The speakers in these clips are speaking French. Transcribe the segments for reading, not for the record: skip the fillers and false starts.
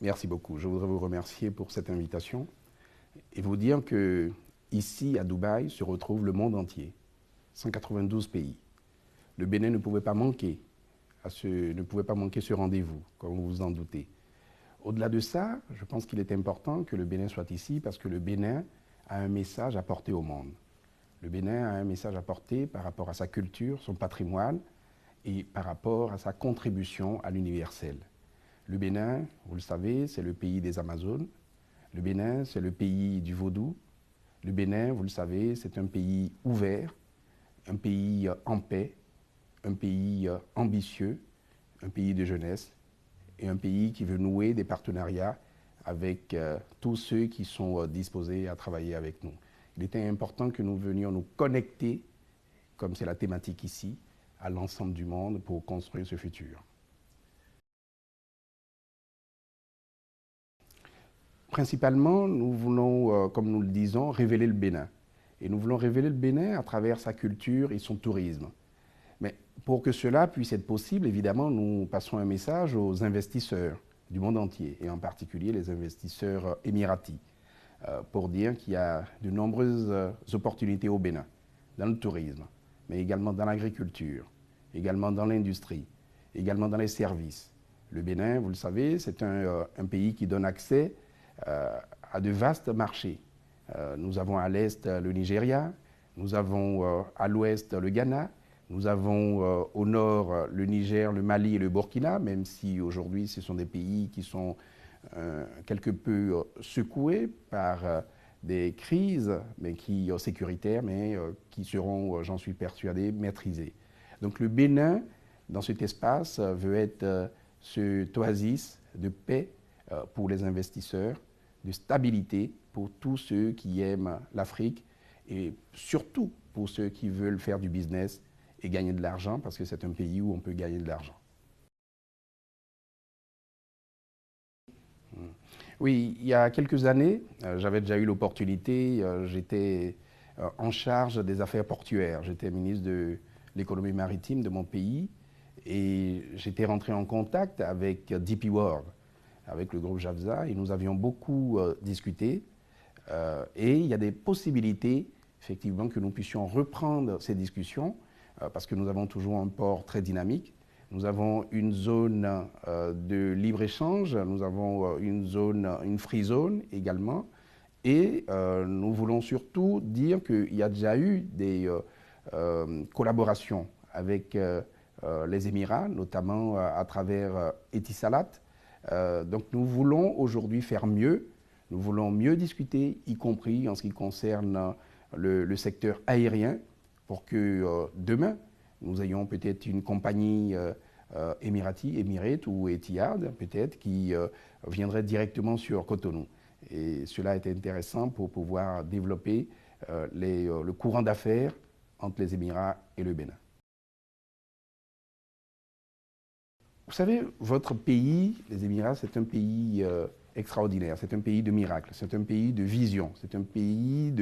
Merci beaucoup. Je voudrais vous remercier pour cette invitation et vous dire que ici, à Dubaï, se retrouve le monde entier, 192 pays. Le Bénin ne pouvait pas manquer ce rendez-vous, comme vous vous en doutez. Au-delà de ça, je pense qu'il est important que le Bénin soit ici parce que le Bénin a un message à porter au monde. Le Bénin a un message à porter par rapport à sa culture, son patrimoine et par rapport à sa contribution à l'universel. Le Bénin, vous le savez, c'est le pays des Amazones. Le Bénin, c'est le pays du vaudou. Le Bénin, vous le savez, c'est un pays ouvert, un pays en paix, un pays ambitieux, un pays de jeunesse et un pays qui veut nouer des partenariats avec tous ceux qui sont disposés à travailler avec nous. Il était important que nous venions nous connecter, comme c'est la thématique ici, à l'ensemble du monde pour construire ce futur. Principalement, nous voulons, comme nous le disons, révéler le Bénin. Et nous voulons révéler le Bénin à travers sa culture et son tourisme. Mais pour que cela puisse être possible, évidemment, nous passons un message aux investisseurs du monde entier, et en particulier les investisseurs émiratis, pour dire qu'il y a de nombreuses opportunités au Bénin, dans le tourisme, mais également dans l'agriculture, également dans l'industrie, également dans les services. Le Bénin, vous le savez, c'est un pays qui donne accès à de vastes marchés. Nous avons à l'est le Nigeria, nous avons à l'ouest le Ghana, nous avons au nord le Niger, le Mali et le Burkina, même si aujourd'hui ce sont des pays qui sont quelque peu secoués par des crises sécuritaires, mais qui seront, j'en suis persuadé, maîtrisées. Donc le Bénin, dans cet espace, veut être ce oasis de paix pour les investisseurs, de stabilité pour tous ceux qui aiment l'Afrique et surtout pour ceux qui veulent faire du business et gagner de l'argent parce que c'est un pays où on peut gagner de l'argent. Oui, il y a quelques années, j'avais déjà eu l'opportunité, j'étais en charge des affaires portuaires. J'étais ministre de l'économie maritime de mon pays et j'étais rentré en contact avec DP World, avec le groupe JAFSA, et nous avions beaucoup discuté. Et il y a des possibilités, effectivement, que nous puissions reprendre ces discussions, parce que nous avons toujours un port très dynamique. Nous avons une zone de libre-échange, nous avons une free zone également, et nous voulons surtout dire qu'il y a déjà eu des collaborations avec les Émirats, notamment à travers Etisalat. Donc nous voulons aujourd'hui faire mieux, nous voulons mieux discuter, y compris en ce qui concerne le secteur aérien, pour que demain, nous ayons peut-être une compagnie Emirates ou Etihad, peut-être, qui viendrait directement sur Cotonou. Et cela est intéressant pour pouvoir développer le courant d'affaires entre les Émirats et le Bénin. Vous savez, votre pays, les Émirats, c'est un pays extraordinaire, c'est un pays de miracles, c'est un pays de vision, c'est un pays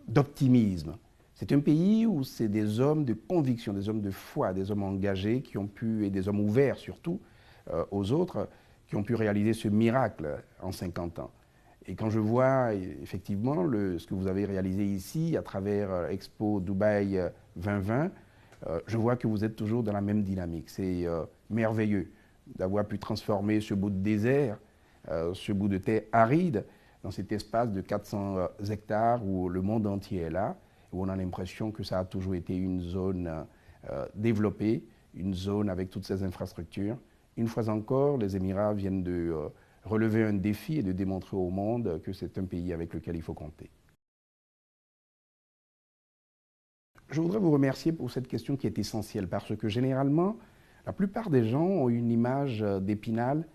d'optimisme. C'est un pays où c'est des hommes de conviction, des hommes de foi, des hommes engagés qui ont pu, et des hommes ouverts surtout aux autres, qui ont pu réaliser ce miracle en 50 ans. Et quand je vois effectivement ce que vous avez réalisé ici à travers Expo Dubaï 2020, je vois que vous êtes toujours dans la même dynamique. C'est merveilleux d'avoir pu transformer ce bout de désert, ce bout de terre aride, dans cet espace de 400 hectares où le monde entier est là, où on a l'impression que ça a toujours été une zone développée, une zone avec toutes ces infrastructures. Une fois encore, les Émirats viennent de relever un défi et de démontrer au monde que c'est un pays avec lequel il faut compter. Je voudrais vous remercier pour cette question qui est essentielle parce que généralement, la plupart des gens ont une image d'Épinal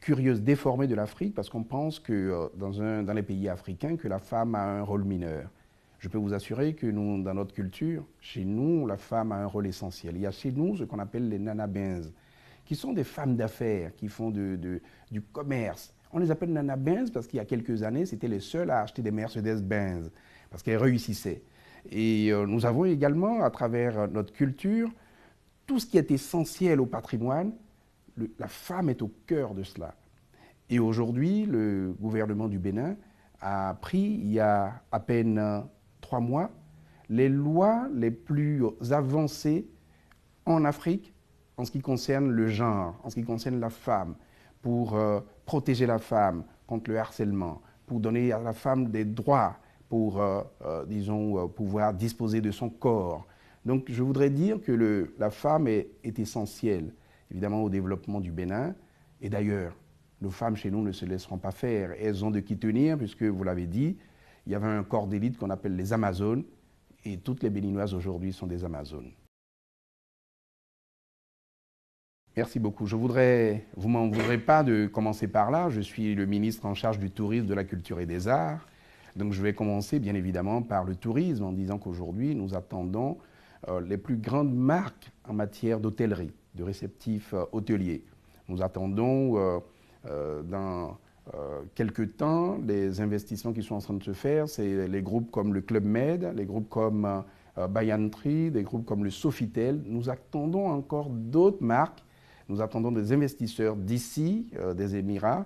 curieuse, déformée de l'Afrique parce qu'on pense que dans les pays africains, que la femme a un rôle mineur. Je peux vous assurer que nous, dans notre culture, chez nous, la femme a un rôle essentiel. Il y a chez nous ce qu'on appelle les nanabins, qui sont des femmes d'affaires, qui font du commerce. On les appelle nanabins parce qu'il y a quelques années, c'était les seules à acheter des Mercedes-Benz, parce qu'elles réussissaient. Et nous avons également, à travers notre culture, tout ce qui est essentiel au patrimoine, la femme est au cœur de cela. Et aujourd'hui, le gouvernement du Bénin a pris, il y a à peine 3 mois, les lois les plus avancées en Afrique en ce qui concerne le genre, en ce qui concerne la femme, pour protéger la femme contre le harcèlement, pour donner à la femme des droits, pour, disons, pouvoir disposer de son corps. Donc je voudrais dire que la femme est essentielle, évidemment, au développement du Bénin. Et d'ailleurs, nos femmes chez nous ne se laisseront pas faire. Elles ont de qui tenir, puisque, vous l'avez dit, il y avait un corps d'élite qu'on appelle les Amazones, et toutes les Béninoises aujourd'hui sont des Amazones. Merci beaucoup. Vous m'en voudrez pas de commencer par là. Je suis le ministre en charge du tourisme, de la culture et des arts. Donc je vais commencer bien évidemment par le tourisme en disant qu'aujourd'hui nous attendons les plus grandes marques en matière d'hôtellerie, de réceptifs hôteliers. Nous attendons dans quelques temps les investissements qui sont en train de se faire. C'est les groupes comme le Club Med, les groupes comme Bayantry, des groupes comme le Sofitel. Nous attendons encore d'autres marques. Nous attendons des investisseurs d'ici, des Émirats,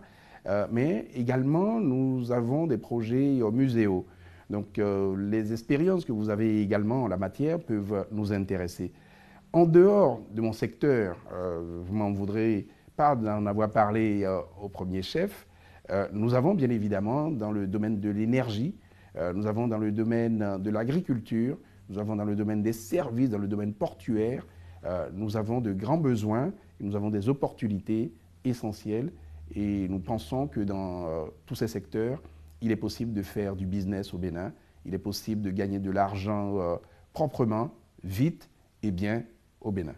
mais également nous avons des projets muséaux. Donc les expériences que vous avez également en la matière peuvent nous intéresser. En dehors de mon secteur, vous m'en voudrez pas d'en avoir parlé au premier chef, nous avons bien évidemment dans le domaine de l'énergie, nous avons dans le domaine de l'agriculture, nous avons dans le domaine des services, dans le domaine portuaire, nous avons de grands besoins, et nous avons des opportunités essentielles et nous pensons que dans tous ces secteurs, il est possible de faire du business au Bénin, il est possible de gagner de l'argent proprement, vite et bien au Bénin.